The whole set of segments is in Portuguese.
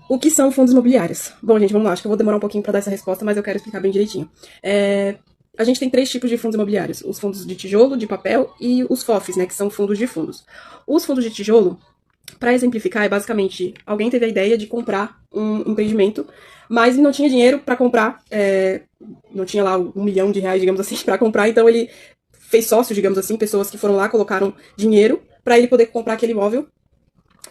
O que são fundos imobiliários? Bom, gente, vamos lá. Acho que eu vou demorar um pouquinho para dar essa resposta, mas eu quero explicar bem direitinho. A gente tem três tipos de fundos imobiliários. Os fundos de tijolo, de papel e os FOFs, né, que são fundos de fundos. Os fundos de tijolo, para exemplificar, é basicamente alguém teve a ideia de comprar um empreendimento, mas não tinha dinheiro para comprar, não tinha lá R$ 1 milhão, digamos assim, para comprar, então ele fez sócios, digamos assim, pessoas que foram lá, colocaram dinheiro para ele poder comprar aquele imóvel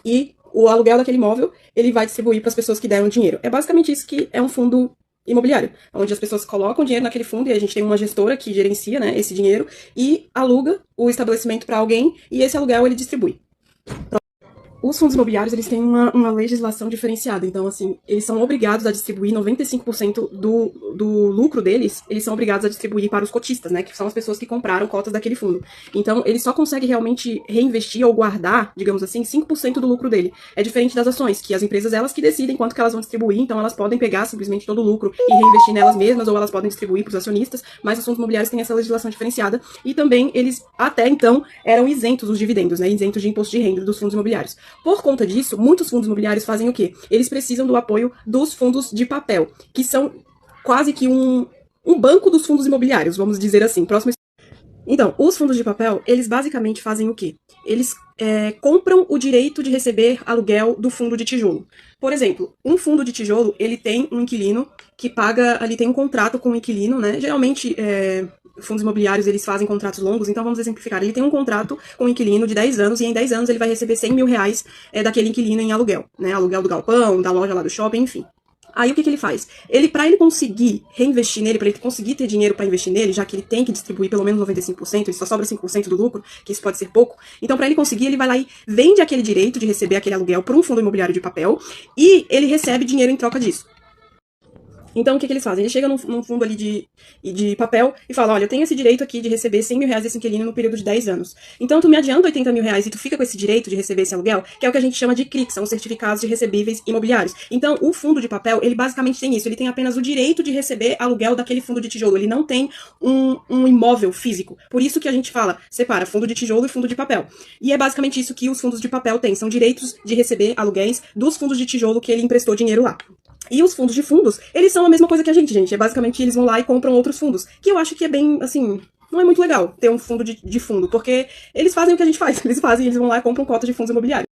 e o aluguel daquele imóvel ele vai distribuir para as pessoas que deram dinheiro. É basicamente isso que é um fundo imobiliário, onde as pessoas colocam dinheiro naquele fundo e a gente tem uma gestora que gerencia, né, esse dinheiro e aluga o estabelecimento para alguém e esse aluguel ele distribui. Os fundos imobiliários, eles têm uma legislação diferenciada, então, assim, eles são obrigados a distribuir 95% do lucro deles, eles são obrigados a distribuir para os cotistas, né, que são as pessoas que compraram cotas daquele fundo. Então, ele só consegue realmente reinvestir ou guardar, digamos assim, 5% do lucro dele. É diferente das ações, que as empresas, elas que decidem quanto que elas vão distribuir, então elas podem pegar simplesmente todo o lucro e reinvestir nelas mesmas, ou elas podem distribuir para os acionistas, mas os fundos imobiliários têm essa legislação diferenciada, e também eles, até então, eram isentos dos dividendos, né, isentos de imposto de renda dos fundos imobiliários. Por conta disso, muitos fundos imobiliários fazem o quê? Eles precisam do apoio dos fundos de papel, que são quase que um banco dos fundos imobiliários, vamos dizer assim. Então, os fundos de papel, eles basicamente fazem o quê? Eles compram o direito de receber aluguel do fundo de tijolo. Por exemplo, um fundo de tijolo, ele tem um inquilino que paga, ali tem um contrato com o inquilino, né? Geralmente, fundos imobiliários, eles fazem contratos longos, então vamos exemplificar. Ele tem um contrato com o inquilino de 10 anos, e em 10 anos ele vai receber R$ 100 mil daquele inquilino em aluguel, né? Aluguel do galpão, da loja lá do shopping, enfim. Aí o que ele faz? Para ele conseguir reinvestir nele, para ele conseguir ter dinheiro para investir nele, já que ele tem que distribuir pelo menos 95%, ele só sobra 5% do lucro, que isso pode ser pouco. Então, para ele conseguir, ele vai lá e vende aquele direito de receber aquele aluguel para um fundo imobiliário de papel e ele recebe dinheiro em troca disso. Então, o que eles fazem? Eles chegam num fundo ali de papel e falam, olha, eu tenho esse direito aqui de receber R$ 100 mil desse inquilino no período de 10 anos. Então, tu me adianta R$ 80 mil e tu fica com esse direito de receber esse aluguel, que é o que a gente chama de CRIC, são os certificados de recebíveis imobiliários. Então, o fundo de papel, ele basicamente tem isso, ele tem apenas o direito de receber aluguel daquele fundo de tijolo, ele não tem um imóvel físico. Por isso que a gente fala, separa fundo de tijolo e fundo de papel. E é basicamente isso que os fundos de papel têm, são direitos de receber aluguéis dos fundos de tijolo que ele emprestou dinheiro lá. E os fundos de fundos, eles são a mesma coisa que a gente. É basicamente, eles vão lá e compram outros fundos. Que eu acho que é bem, assim, não é muito legal ter um fundo de fundo, porque eles fazem o que a gente faz. Eles vão lá e compram cotas de fundos imobiliários.